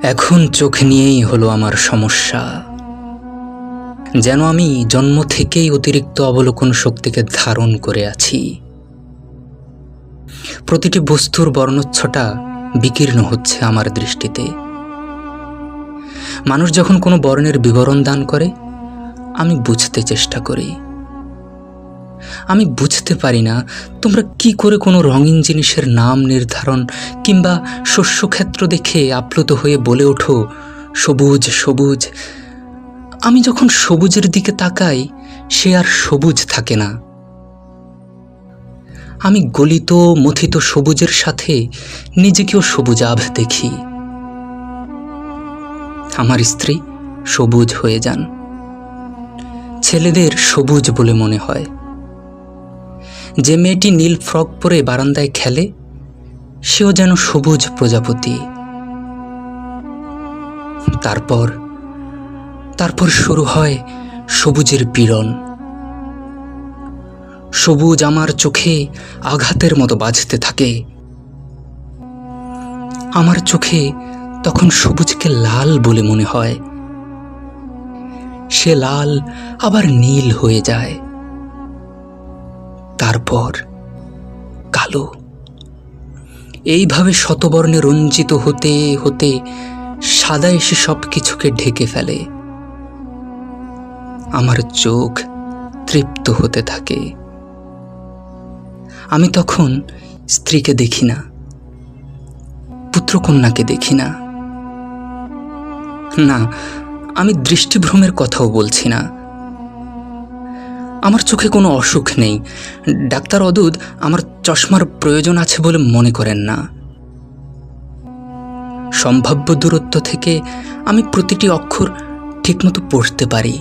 এখন চোখ নিয়েই হলো আমার সমস্যা। যেন আমি জন্ম থেকেই অতিরিক্ত অবলোকন শক্তিকে ধারণ করে আছি। প্রতিটি বস্তুর বর্ণচ্ছটা বিকীর্ণ হচ্ছে আমার দৃষ্টিতে। মানুষ যখন কোনো বর্ণের বিবরণ দান করে, আমি বুঝতে চেষ্টা করি। আমি বুঝতে পারি না তোমরা কি করে কোনো রঙিন জিনিসের নাম নির্ধারণ কিংবা শস্যক্ষেত্র দেখে আপ্লুত হয়ে বলে ওঠো সবুজ সবুজ। আমি যখন সবুজের দিকে তাকাই, সে আর সবুজ থাকে না। আমি গলিত মথিত সবুজের সাথে নিজেকেও সবুজাভ দেখি। আমার স্ত্রী সবুজ হয়ে যান, ছেলেদের সবুজ বলে মনে হয়। যে মেয়েটি নীল ফ্রক পরে বারান্দায় খেলে, সেও যেন সবুজ প্রজাপতি। তারপর শুরু হয় সবুজের পীড়ন। সবুজ আমার চোখে আঘাতের মতো বাজতে থাকে। আমার চোখে তখন সবুজকে লাল বলে মনে হয়। সে লাল আবার নীল হয়ে যায়, তারপর কালো। এইভাবে শতবর্ণে রঞ্জিত হতে হতে সাদা এসে সব কিছুকে ঢেকে ফেলে। আমার চোখ তৃপ্ত হতে থাকে। আমি তখন স্ত্রীকে দেখি না, পুত্রকন্যাকে দেখি না। না, আমি দৃষ্টিভ্রমের কথাও বলছি না। আমার চোখে কোনো অসুখ নেই। ডাক্তার অদূত আমার চশমার প্রয়োজন আছে বলে মনে করেন না। সম্ভাব্য দূরত্ব থেকে আমি প্রতিটি অক্ষর ঠিকমতো পড়তে পারি।